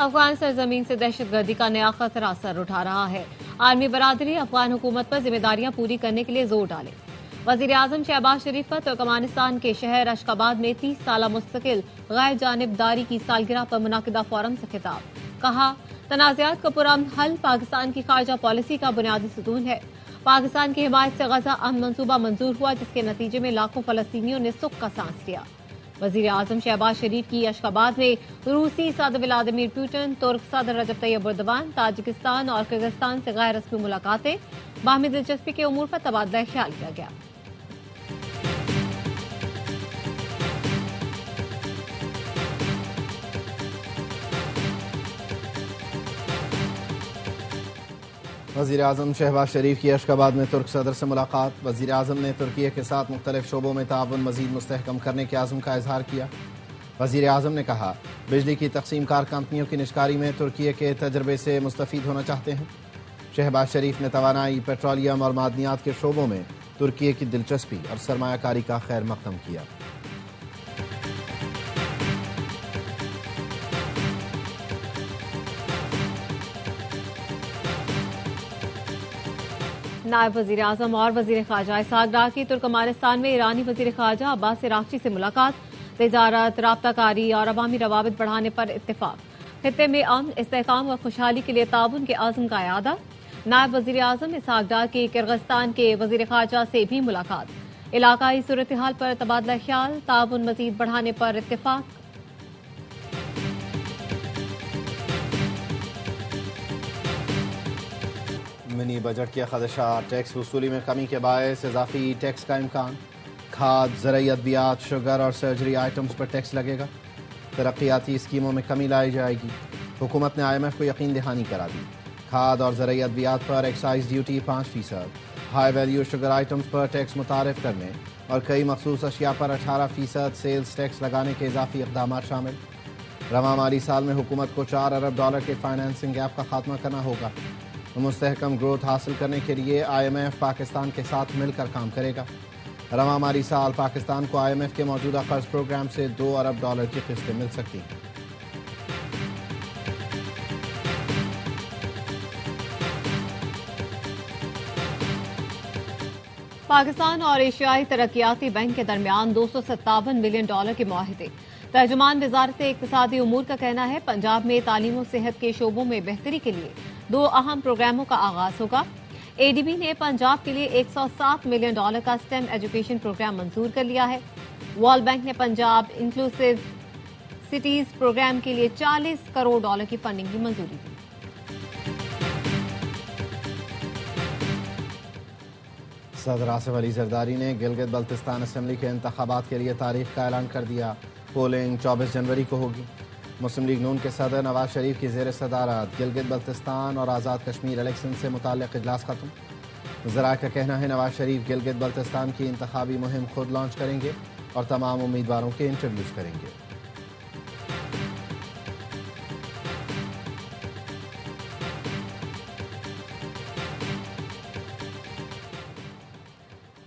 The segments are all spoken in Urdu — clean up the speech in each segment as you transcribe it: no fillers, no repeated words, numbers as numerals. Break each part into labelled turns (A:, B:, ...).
A: افغان سرزمین سے دہشت گردی کا نیا خطرہ سر اٹھا رہا ہے۔ عالمی برادری افغان حکومت پر ذمہ داریاں پوری کرنے کے لیے زور ڈالے۔ وزیر اعظم شہباز شریف کا ترکمانستان کے شہر اشخاباد میں 30 سالہ مستقل غیر جانبداری کی سالگرہ پر منعقدہ فورم سے خطاب۔ کہا، تنازعات کا پرامن حل پاکستان کی خارجہ پالیسی کا بنیادی ستون ہے۔ پاکستان کی حمایت سے غزہ امن منصوبہ منظور ہوا، جس کے نتیجے میں لاکھوں فلسطینیوں نے سکھ کا سانس لیا۔ وزیر اعظم شہباز شریف کی اشخاباد میں روسی صدر ولادیمیر پوٹن، ترک صدر رجب طیب ایردوان، تاجکستان اور کرغزستان سے غیر رسمی ملاقاتیں، باہمی دلچسپی کے امور پر تبادلہ خیال کیا گیا۔
B: وزیر اعظم شہباز شریف کی اشخاباد میں ترک صدر سے ملاقات۔ وزیر اعظم نے ترکیے کے ساتھ مختلف شعبوں میں تعاون مزید مستحکم کرنے کے عزم کا اظہار کیا۔ وزیر اعظم نے کہا، بجلی کی تقسیم کار کمپنیوں کی نشکاری میں ترکیے کے تجربے سے مستفید ہونا چاہتے ہیں۔ شہباز شریف نے توانائی، پیٹرولیم اور معدنیات کے شعبوں میں ترکیے کی دلچسپی اور سرمایہ کاری کا خیر مقدم کیا۔
A: نائب وزیر اعظم اور وزیر خارجہ اسحاق ڈار کی ترکمانستان میں ایرانی وزیر خارجہ عباس عراقچی سے ملاقات۔ تجارت، رابطہ کاری اور عوامی روابط بڑھانے پر اتفاق۔ خطے میں امن، استحکام اور خوشحالی کے لیے تعاون کے عزم کا اعادہ۔ نائب وزیر اعظم اسحاق ڈار کی کرغزستان کے وزیر خارجہ سے بھی ملاقات۔ علاقائی صورتحال پر تبادلہ خیال، تعاون مزید بڑھانے پر اتفاق۔
B: منی بجٹ کے خدشات، ٹیکس وصولی میں کمی کے باعث اضافی ٹیکس کا امکان۔ کھاد، زرعی ادویات، شوگر اور سرجری آئٹمز پر ٹیکس لگے گا۔ ترقیاتی اسکیموں میں کمی لائی جائے گی۔ حکومت نے IMF کو یقین دہانی کرا دی۔ کھاد اور زرعی ادویات پر excise duty 5%، high value sugar items پر ٹیکس متعارف کرنے اور کئی مخصوص اشیاء پر 18% سیلز ٹیکس لگانے کے اضافی اقدامات شامل۔ رواں مالی سال میں حکومت کو $4 ارب کے فائنینسنگ گیپ کا خاتمہ کرنا ہوگا۔ مستحکم گروتھ حاصل کرنے کے لیے IMF پاکستان کے ساتھ مل کر کام کرے گا۔ رواں مالی سال پاکستان کو IMF کے موجودہ قرض پروگرام سے $2 ارب کی قسطیں مل سکتی ہیں۔
A: پاکستان اور ایشیائی ترقیاتی بینک کے درمیان $257 ملین کے معاہدے۔ ترجمان وزارت اقتصادی امور کا کہنا ہے، پنجاب میں تعلیم و صحت کے شعبوں میں بہتری کے لیے 2 اہم پروگراموں کا آغاز ہوگا۔ ADB نے پنجاب کے لیے $107 ملین کا STEM ایجوکیشن پروگرام منظور کر لیا ہے۔ ورلڈ بینک نے پنجاب انکلوسیو سٹیز پروگرام کے لیے $40 کروڑ کی فنڈنگ کی منظوری دی۔
B: صدر آصف علی زرداری نے گلگت بلتستان اسمبلی کے انتخابات کے لیے تاریخ کا اعلان کر دیا۔ پولنگ 24 جنوری کو ہوگی۔ مسلم لیگ نون کے صدر نواز شریف کی زیر صدارت گلگت بلتستان اور آزاد کشمیر الیکشن سے متعلق اجلاس ختم۔ ذرائع کا کہنا ہے، نواز شریف گلگت بلتستان کی انتخابی مہم خود لانچ کریں گے اور تمام امیدواروں کے انٹرویوز کریں گے۔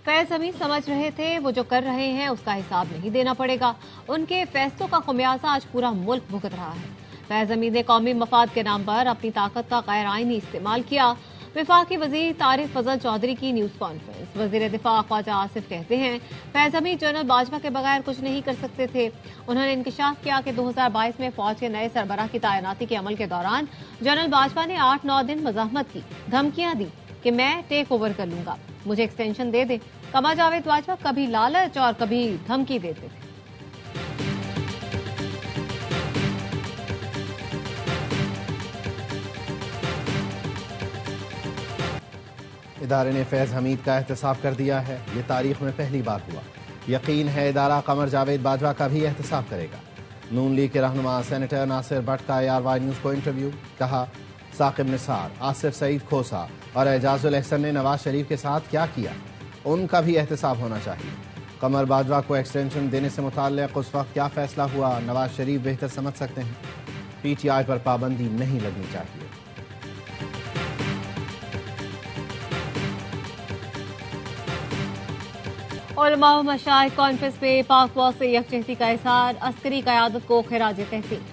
A: فیض حمید سمجھ رہے تھے وہ جو کر رہے ہیں اس کا حساب نہیں دینا پڑے گا۔ ان کے فیصلوں کا خمیازہ آج پورا ملک بھگت رہا ہے۔ فیض حمید نے قومی مفاد کے نام پر اپنی طاقت کا غیر آئینی استعمال کیا۔ وفاقی وزیر طارق فضل چودھری کی نیوز کانفرنس۔ وزیر دفاع خواجہ آصف کہتے ہیں، فیض حمید جنرل باجوہ کے بغیر کچھ نہیں کر سکتے تھے۔ انہوں نے انکشاف کیا کہ 2022 میں فوج کے نئے سربراہ کی تعیناتی کے عمل کے دوران جنرل باجوہ نے 8-9 دن مزاحمت کی، دھمکیاں دی کہ میں ٹیک اوور کر لوں گا، مجھے ایکسٹینشن دے دیں۔ قمر جاوید باجوہ کبھی لالچ اور کبھی دھمکی دیتے تھے۔
B: ادارے نے فیض حمید کا احتساب کر دیا ہے۔ یہ تاریخ میں پہلی بار ہوا۔ یقین ہے ادارہ قمر جاوید باجوہ کا بھی احتساب کرے گا۔ نون لیگ کے رہنما سینیٹر ناصر بٹ کا ARY نیوز کو انٹرویو۔ کہا، ثاقب نثار، آصف سعید کھوسہ اور اعجاز الاحسن نے نواز شریف کے ساتھ کیا کیا، ان کا بھی احتساب ہونا چاہیے۔ قمر باجوہ کو ایکسٹینشن دینے سے متعلق اس وقت کیا فیصلہ ہوا، نواز شریف بہتر سمجھ سکتے ہیں۔ PTI پر پابندی نہیں لگنی چاہیے۔
A: علماء و مشائخ کانفرنس میں پاک فوج سے یکجہتی کا اظہار، عسکری قیادت کو خراج تحسین۔